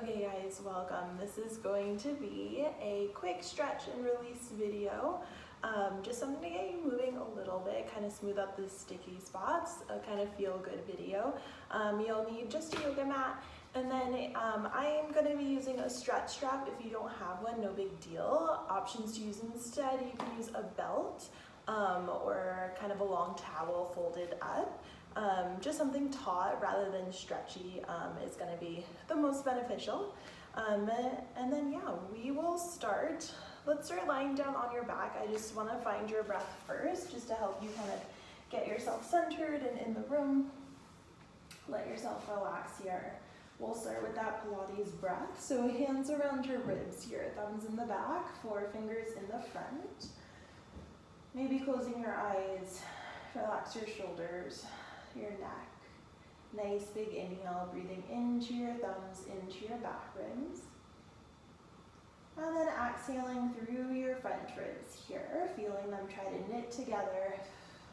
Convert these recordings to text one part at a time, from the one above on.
Okay guys, welcome. This is going to be a quick stretch and release video. Just something to get you moving a little bit, kind of smooth up the sticky spots, a kind of feel good video. You'll need just a yoga mat, and then I am going to be using a stretch strap. If you don't have one, no big deal. Options to use instead, you can use a belt or kind of a long towel folded up. Just something taut rather than stretchy is going to be the most beneficial. And then yeah, we will start. Let's start lying down on your back. I just want to find your breath first, just to help you kind of get yourself centered and in the room. Let yourself relax here. We'll start with that Pilates breath. So hands around your ribs here, thumbs in the back, forefingers in the front. Maybe closing your eyes, relax your shoulders, your neck. Nice big inhale, breathing into your thumbs, into your back ribs. And then exhaling through your front ribs here, feeling them try to knit together,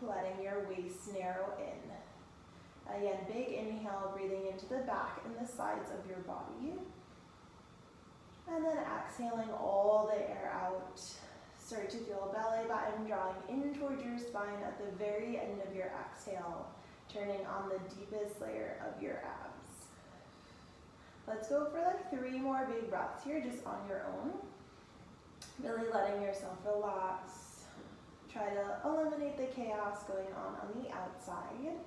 letting your waist narrow in. Again, big inhale, breathing into the back and the sides of your body. And then exhaling all the air out. Start to feel belly button drawing in towards your spine at the very end of your exhale, turning on the deepest layer of your abs. Let's go for like 3 more big breaths here, just on your own. Really letting yourself relax. Try to eliminate the chaos going on the outside,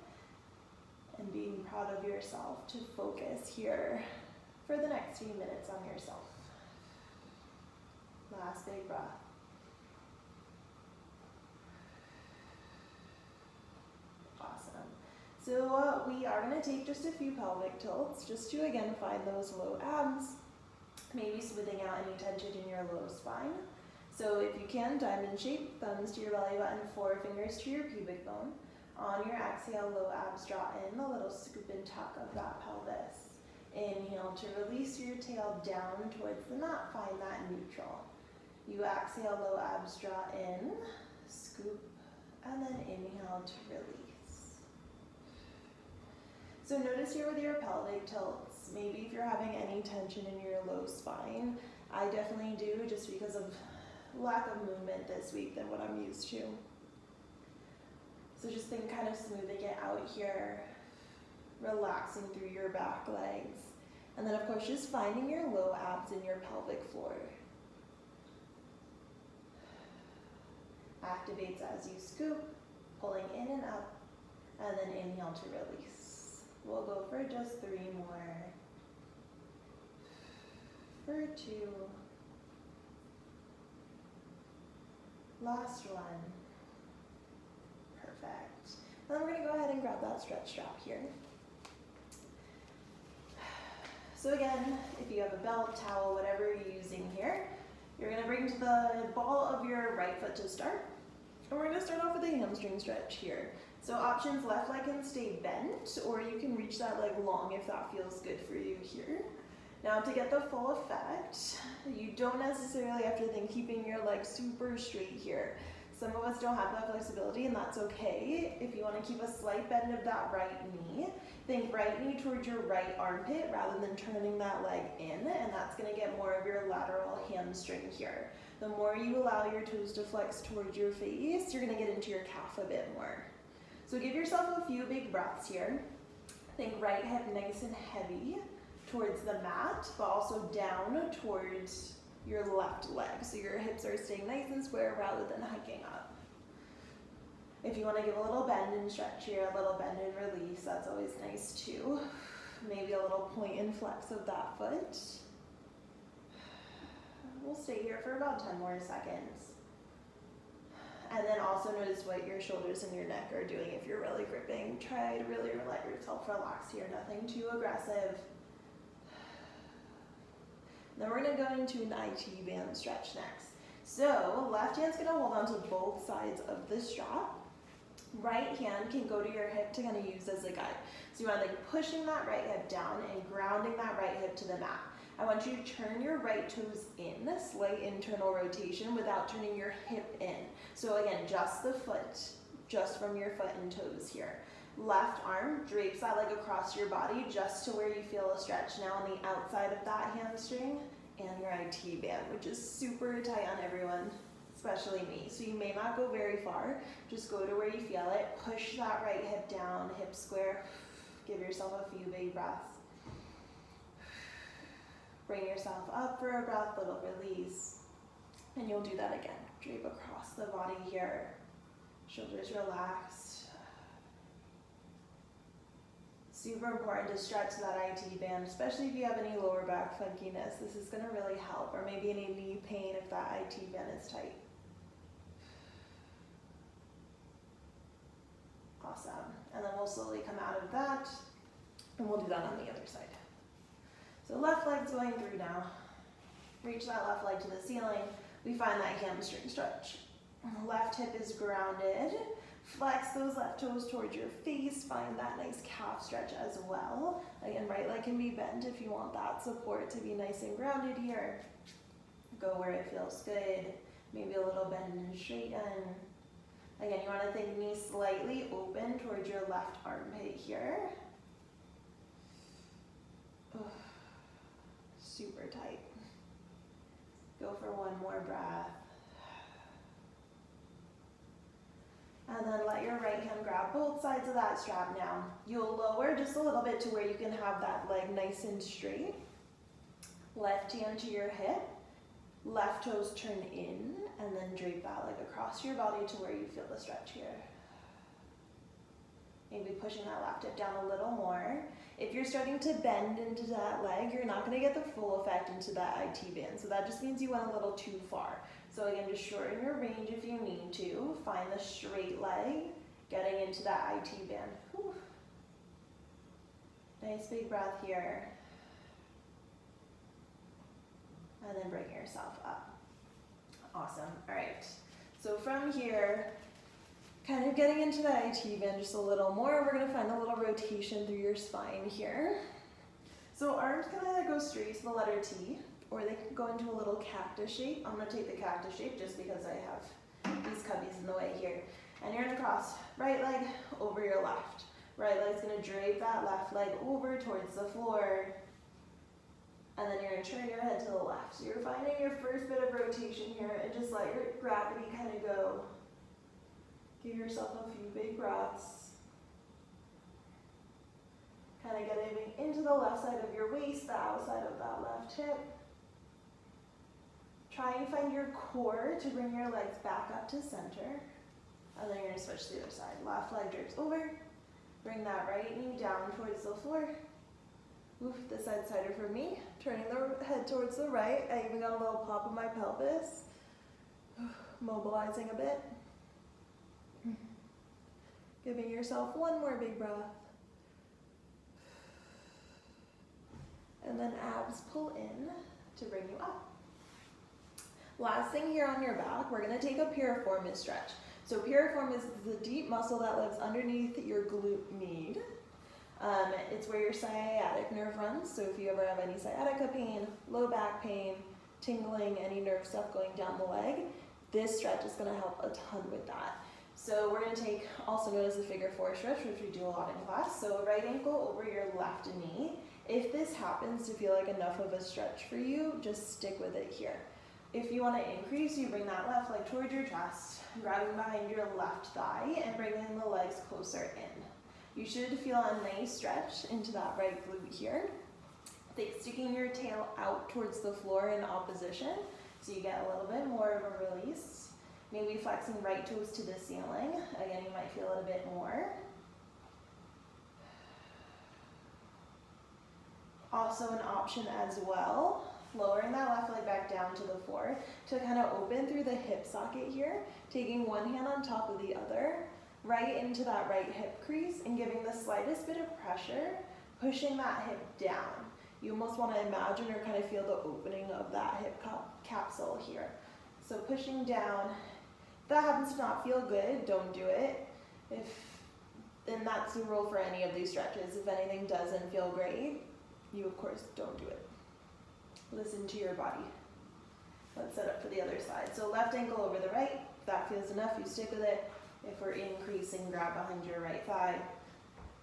and being proud of yourself to focus here for the next few minutes on yourself. Last big breath. So we are going to take just a few pelvic tilts, just to again find those low abs, maybe smoothing out any tension in your low spine. So if you can, diamond shape, thumbs to your belly button, forefingers to your pubic bone. On your exhale, low abs draw in, a little scoop and tuck of that pelvis. Inhale to release your tail down towards the mat, find that neutral. You exhale, low abs draw in, scoop, and then inhale to release. So notice here with your pelvic tilts, maybe if you're having any tension in your low spine, I definitely do, just because of lack of movement this week than what I'm used to. So just think kind of smoothing it out here, relaxing through your back legs. And then of course just finding your low abs in your pelvic floor. Activates as you scoop, pulling in and up, and then inhale to release. We'll go for just 3 more. For 2. Last one. Perfect. Then we're going to go ahead and grab that stretch strap here. So again, if you have a belt, towel, whatever you're using here, you're going to bring to the ball of your right foot to start. And we're going to start off with a hamstring stretch here. So options, left leg can stay bent, or you can reach that leg long if that feels good for you here. Now to get the full effect, you don't necessarily have to think keeping your leg super straight here. Some of us don't have that flexibility, and that's okay. If you want to keep a slight bend of that right knee, think right knee towards your right armpit rather than turning that leg in, and that's going to get more of your lateral hamstring here. The more you allow your toes to flex towards your face, you're going to get into your calf a bit more. So give yourself a few big breaths here. Think right hip nice and heavy towards the mat, but also down towards your left leg. So your hips are staying nice and square rather than hiking up. If you want to give a little bend and stretch here, a little bend and release, that's always nice too. Maybe a little point and flex of that foot. We'll stay here for about 10 more seconds. And then also notice what your shoulders and your neck are doing if you're really gripping. Try to really let yourself relax here, nothing too aggressive. Then we're going to go into an IT band stretch next. So left hand's going to hold on to both sides of the strap. Right hand can go to your hip to kind of use as a guide. So you want to like pushing that right hip down and grounding that right hip to the mat. I want you to turn your right toes in, slight internal rotation without turning your hip in. So again, just the foot, just from your foot and toes here. Left arm drapes that leg across your body just to where you feel a stretch now on the outside of that hamstring and your IT band, which is super tight on everyone, especially me. So you may not go very far, just go to where you feel it. Push that right hip down, hip square. Give yourself a few big breaths. Bring yourself up for a breath, little release. And you'll do that again. Drape across the body here. Shoulders relaxed. Super important to stretch that IT band, especially if you have any lower back funkiness. This is going to really help, or maybe any knee pain if that IT band is tight. Awesome. And then we'll slowly come out of that, and we'll do that on the other side. So left leg's going through now. Reach that left leg to the ceiling. We find that hamstring stretch. Left hip is grounded. Flex those left toes towards your face. Find that nice calf stretch as well. Again, right leg can be bent if you want that support to be nice and grounded here. Go where it feels good. Maybe a little bend and straighten. Again, you want to think knee slightly open towards your left armpit here. Super tight. Go for one more breath. And then let your right hand grab both sides of that strap now. You'll lower just a little bit to where you can have that leg nice and straight. Left hand to your hip. Left toes turn in, and then drape that leg across your body to where you feel the stretch here. Maybe pushing that left hip down a little more. If you're starting to bend into that leg, you're not going to get the full effect into that IT band. So that just means you went a little too far. So again, just shorten your range if you need to. Find the straight leg, getting into that IT band. Whew. Nice big breath here. And then bring yourself up. Awesome. All right. So from here, kind of getting into the IT band just a little more, we're going to find a little rotation through your spine here. So arms can either go straight to the letter T, or they can go into a little cactus shape. I'm going to take the cactus shape just because I have these cubbies in the way here. And you're going to cross right leg over your left. Right leg's going to drape that left leg over towards the floor. And then you're going to turn your head to the left. So you're finding your first bit of rotation here, and just let your gravity kind of go. Give yourself a few big breaths. Kind of getting into the left side of your waist, the outside of that left hip. Try and find your core to bring your legs back up to center. And then you're going to switch to the other side. Left leg drapes over. Bring that right knee down towards the floor. Oof, this side-sider for me. Turning the head towards the right. I even got a little pop of my pelvis. Mobilizing a bit. Giving yourself one more big breath. And then abs pull in to bring you up. Last thing here on your back, we're going to take a piriformis stretch. So piriformis is the deep muscle that lives underneath your glute med. It's where your sciatic nerve runs. So if you ever have any sciatica pain, low back pain, tingling, any nerve stuff going down the leg, this stretch is going to help a ton with that. So we're going to take, also known as the figure 4 stretch, which we do a lot in class. So right ankle over your left knee. If this happens to feel like enough of a stretch for you, just stick with it here. If you want to increase, you bring that left leg towards your chest, grabbing behind your left thigh, and bringing the legs closer in. You should feel a nice stretch into that right glute here. Think sticking your tail out towards the floor in opposition, so you get a little bit more of a release. Maybe flexing right toes to the ceiling. Again, you might feel it a bit more. Also an option as well, lowering that left leg back down to the floor to kind of open through the hip socket here, taking one hand on top of the other, right into that right hip crease and giving the slightest bit of pressure, pushing that hip down. You almost want to imagine or kind of feel the opening of that hip capsule here. So pushing down. If that happens to not feel good, don't do it. And that's the rule for any of these stretches. If anything doesn't feel great, you of course don't do it. Listen to your body. Let's set up for the other side. So left ankle over the right. If that feels enough, you stick with it. If we're increasing, grab behind your right thigh.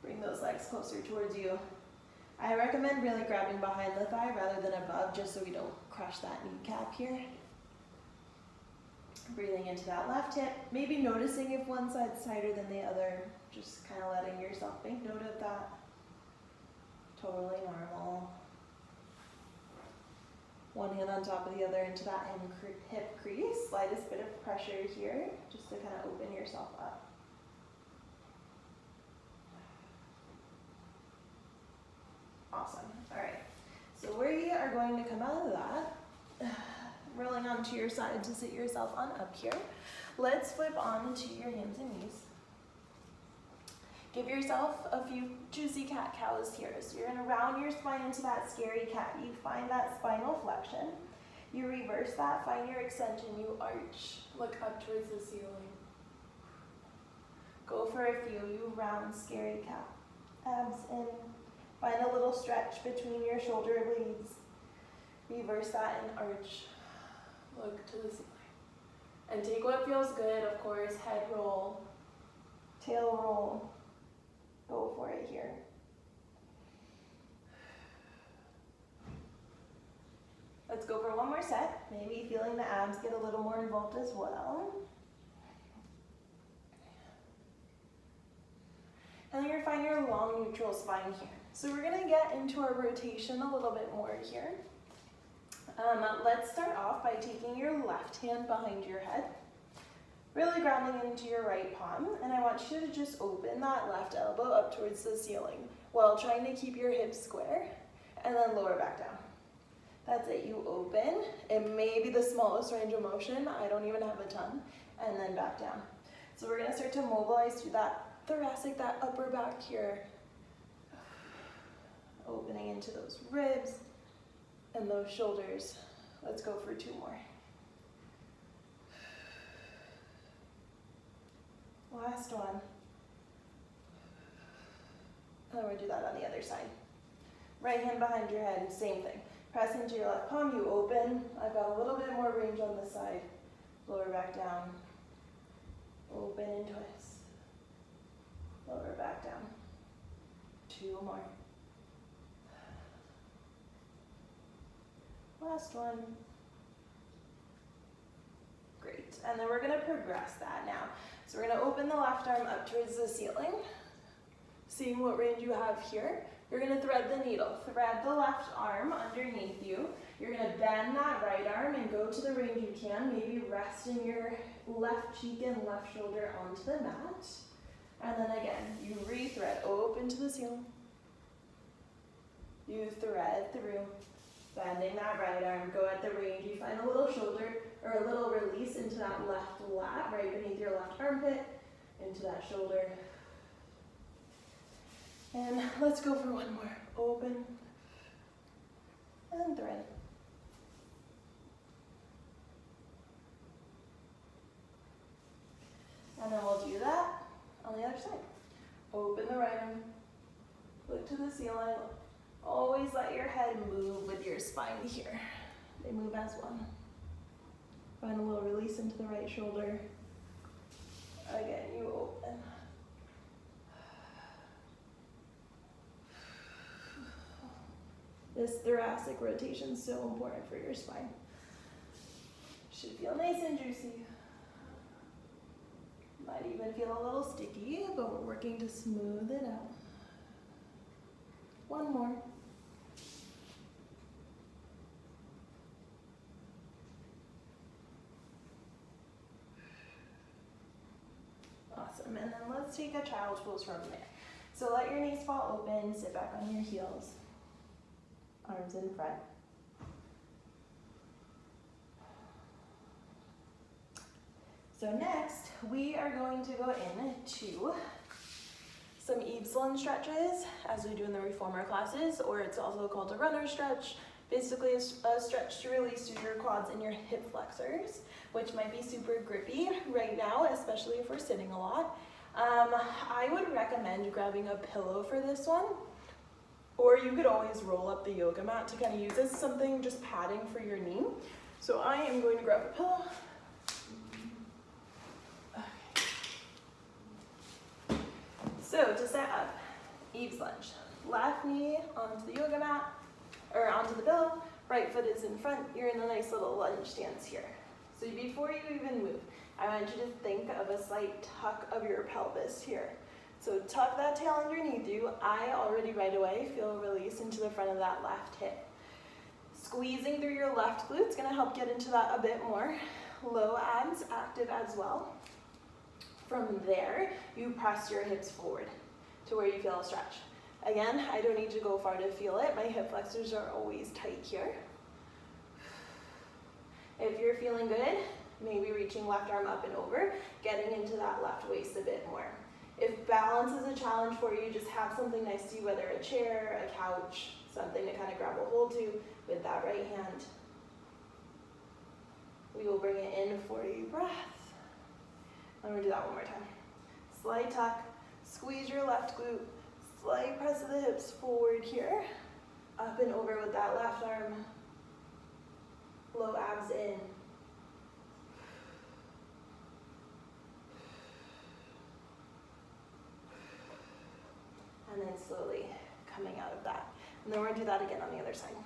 Bring those legs closer towards you. I recommend really grabbing behind the thigh rather than above, just so we don't crush that kneecap here. Breathing into that left hip, maybe noticing if one side's tighter than the other, just kind of letting yourself make note of that. Totally normal. One hand on top of the other into that hip crease. Slightest bit of pressure here, just to kind of open yourself up. Awesome. All right. So we are going to come out of that, rolling onto your side to sit yourself on up here. Let's flip onto your hands and knees. Give yourself a few juicy cat-cows here. So you're gonna round your spine into that scary cat. You find that spinal flexion. You reverse that, find your extension, you arch. Look up towards the ceiling. Go for a few, you round scary cat. Abs in. Find a little stretch between your shoulder blades. Reverse that and arch. Look to the ceiling. And take what feels good, of course. Head roll, tail roll. Go for it here. Let's go for one more set. Maybe feeling the abs get a little more involved as well. And then you're gonna find your long neutral spine here. So we're gonna get into our rotation a little bit more here. Let's start off by taking your left hand behind your head, really grounding into your right palm, and I want you to just open that left elbow up towards the ceiling while trying to keep your hips square, and then lower back down. That's it, you open. It may be the smallest range of motion, I don't even have a ton, and then back down. So we're gonna start to mobilize through that thoracic, that upper back here, opening into those ribs and those shoulders. Let's go for two more. Last one. And then we'll do that on the other side. Right hand behind your head, same thing. Press into your left palm, you open. I've got a little bit more range on this side. Lower back down. Open and twist. Lower back down. Two more. Last one. Great. And then we're going to progress that now. So we're going to open the left arm up towards the ceiling. Seeing what range you have here. You're going to thread the needle. Thread the left arm underneath you. You're going to bend that right arm and go to the range you can. Maybe resting your left cheek and left shoulder onto the mat. And then again, you re-thread open to the ceiling. You thread through, bending that right arm, go at the range. You find a little shoulder or a little release into that left lat, right beneath your left armpit, into that shoulder. And let's go for one more. Open and thread. And then we'll do that on the other side. Open the right arm, look to the ceiling. Always let your head move with your spine here. They move as one. Find a little release into the right shoulder. Again, you open. This thoracic rotation is so important for your spine. Should feel nice and juicy. Might even feel a little sticky, but we're working to smooth it out. One more. Awesome, and then let's take a child's pose from there. So let your knees fall open, sit back on your heels, arms in front. So next, we are going to go into some Eve's lunge stretches, as we do in the reformer classes, or it's also called a runner stretch. Basically a stretch to release through your quads and your hip flexors, which might be super grippy right now, especially if we're sitting a lot. I would recommend grabbing a pillow for this one, or you could always roll up the yoga mat to kind of use as something, just padding for your knee. So I am going to grab a pillow. Okay. So to set up, Eve's lunge. Left knee onto the yoga mat, or onto the pillow, right foot is in front. You're in a nice little lunge stance here. So before you even move, I want you to think of a slight tuck of your pelvis here. So tuck that tail underneath you. I already right away feel a release into the front of that left hip. Squeezing through your left glute is gonna help get into that a bit more. Low abs active as well. From there, you press your hips forward to where you feel a stretch. Again, I don't need to go far to feel it. My hip flexors are always tight here. If you're feeling good, maybe reaching left arm up and over, getting into that left waist a bit more. If balance is a challenge for you, just have something nice to you, whether a chair, a couch, something to kind of grab a hold to with that right hand. We will bring it in for a breath. I'm gonna do that one more time. Slight tuck, squeeze your left glute, slight press of the hips forward here, up and over with that left arm. Low abs in. And then slowly coming out of that. And then we're gonna do that again on the other side.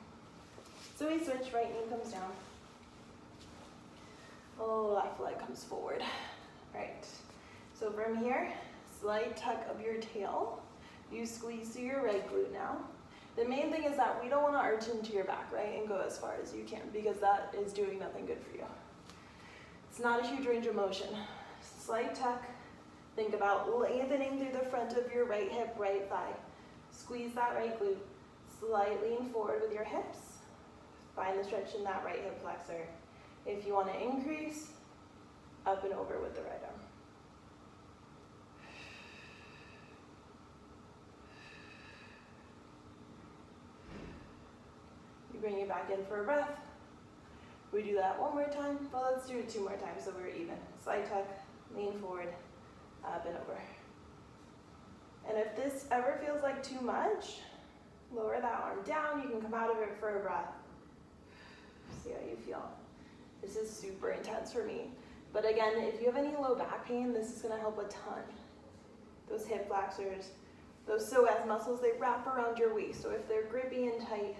So we switch, right knee comes down. Left leg comes forward. Right. So from here, slight tuck of your tail. You squeeze through your right glute now. The main thing is that we don't want to arch into your back, right, and go as far as you can, because that is doing nothing good for you. It's not a huge range of motion. Slight tuck. Think about lengthening through the front of your right hip, right thigh. Squeeze that right glute. Slightly lean forward with your hips. Find the stretch in that right hip flexor. If you want to increase, up and over with the right arm. Bring it back in for a breath. We do that one more time. Well, let's do it 2 more times so we're even. Slight tuck, lean forward, up and over. And if this ever feels like too much, lower that arm down. You can come out of it for a breath. See how you feel. This is super intense for me. But again, if you have any low back pain, this is gonna help a ton. Those hip flexors, those psoas muscles, they wrap around your waist. So if they're grippy and tight,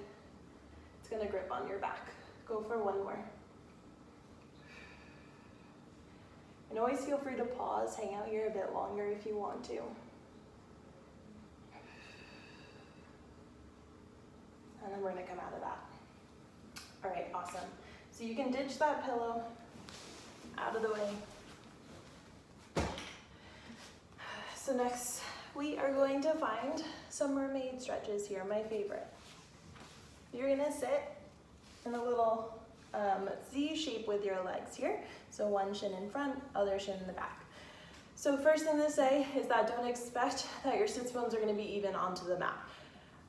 it's gonna grip on your back. Go for one more. And always feel free to pause, hang out here a bit longer if you want to. And then we're gonna come out of that. All right, awesome. So you can ditch that pillow out of the way. So next, we are going to find some mermaid stretches here, my favorite. You're gonna sit in a little Z shape with your legs here. So one shin in front, other shin in the back. So first thing to say is that don't expect that your sits bones are gonna be even onto the mat.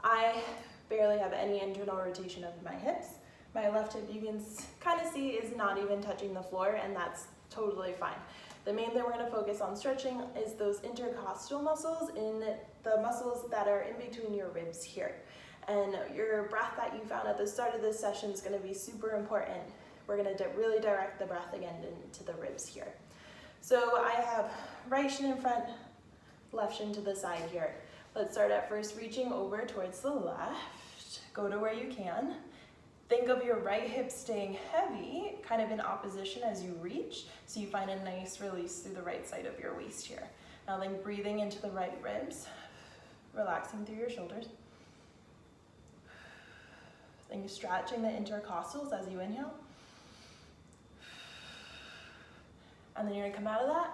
I barely have any internal rotation of my hips. My left hip, you can kind of see, is not even touching the floor, and that's totally fine. The main thing we're gonna focus on stretching is those intercostal muscles, in the muscles that are in between your ribs here. And your breath that you found at the start of this session is gonna be super important. We're gonna really direct the breath again into the ribs here. So I have right shin in front, left shin to the side here. Let's start at first reaching over towards the left. Go to where you can. Think of your right hip staying heavy, kind of in opposition as you reach, so you find a nice release through the right side of your waist here. Now then breathing into the right ribs, relaxing through your shoulders. Then you're stretching the intercostals as you inhale. And then you're gonna come out of that,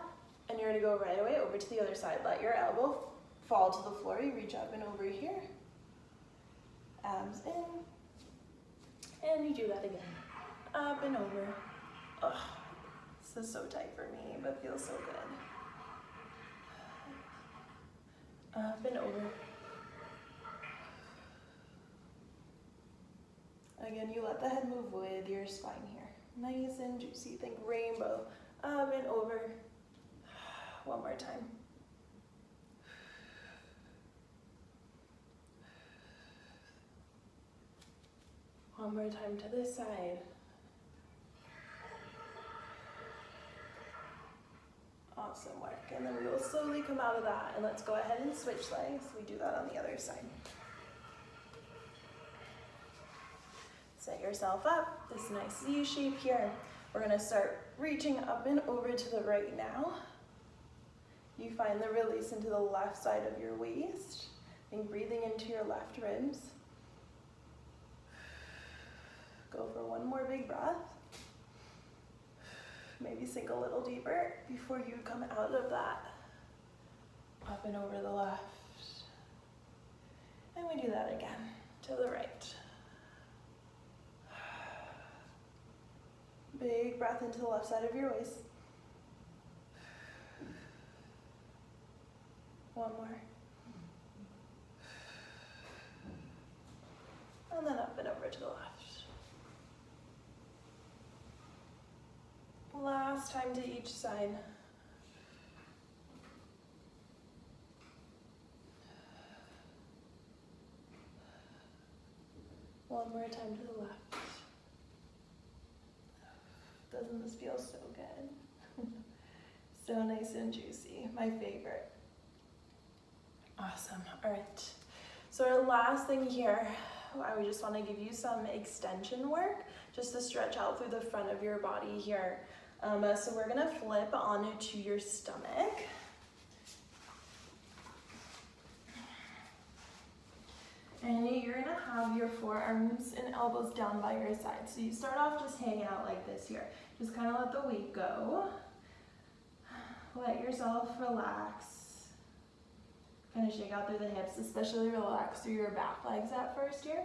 and you're gonna go right away over to the other side. Let your elbow fall to the floor. You reach up and over here. Abs in. And you do that again. Up and over. Ugh, this is so tight for me, but feels so good. Up and over. Again, you let the head move with your spine here. Nice and juicy. Think rainbow. Up and over. One more time. One more time to this side. Awesome. Awesome work. And then we will slowly come out of that, and let's go ahead and switch legs. We do that on the other side. Set yourself up, this nice Z shape here. We're gonna start reaching up and over to the right now. You find the release into the left side of your waist, and breathing into your left ribs. Go for one more big breath. Maybe sink a little deeper before you come out of that. Up and over the left. And we do that again, to the right. Big breath into the left side of your waist. One more. And then up and over to the left. Last time to each side. One more time to the left. Doesn't this feel so good? So nice and juicy, my favorite. Awesome, all right. So our last thing here, I just wanna give you some extension work, just to stretch out through the front of your body here. So we're gonna flip onto your stomach. And you're gonna have your forearms and elbows down by your side. So you start off just hanging out like this here. Just kind of let the weight go. Let yourself relax. Kind of shake out through the hips, especially relax through your back legs at first here.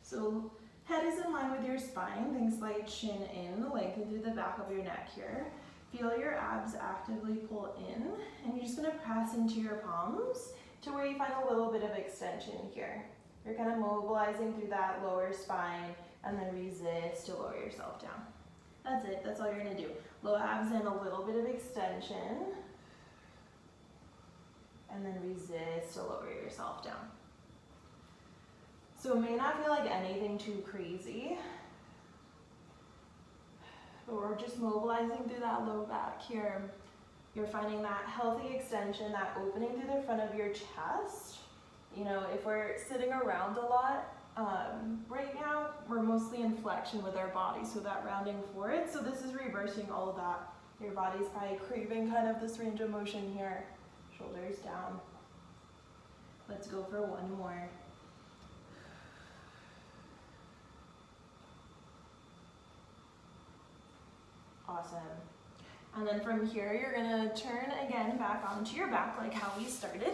So head is in line with your spine. Think slight chin in, lengthen through the back of your neck here. Feel your abs actively pull in, and you're just gonna press into your palms to where you find a little bit of extension here. You're kind of mobilizing through that lower spine, and then resist to lower yourself down. That's it, that's all you're gonna do. Low abs and a little bit of extension, and then resist to lower yourself down. So it may not feel like anything too crazy, but we're just mobilizing through that low back here. You're finding that healthy extension, that opening through the front of your chest. You know, if we're sitting around a lot, right now we're mostly in flexion with our body, so that rounding forward. So this is reversing all of that. Your body's probably craving kind of this range of motion here. Shoulders down. Let's go for one more. Awesome. And then from here, you're gonna turn again back onto your back like how we started.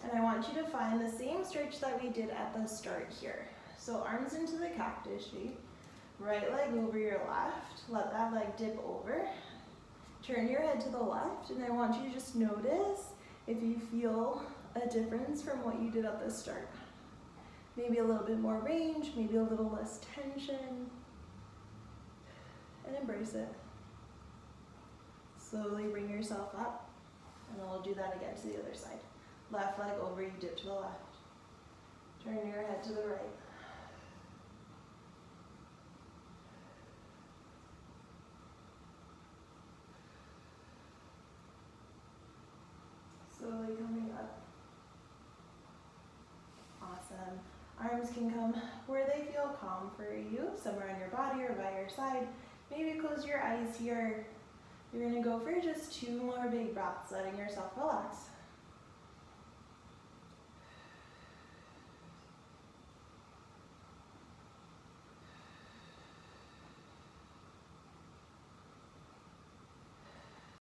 And I want you to find the same stretch that we did at the start here. So arms into the cactus shape, right leg over your left, let that leg dip over. Turn your head to the left, and I want you to just notice if you feel a difference from what you did at the start. Maybe a little bit more range, maybe a little less tension, and embrace it. Slowly bring yourself up, and then we'll do that again to the other side. Left leg over, you dip to the left. Turn your head to the right. Slowly coming up. Awesome. Arms can come where they feel calm for you, somewhere on your body or by your side. Maybe close your eyes here. You're gonna go for just 2 more big breaths, letting yourself relax.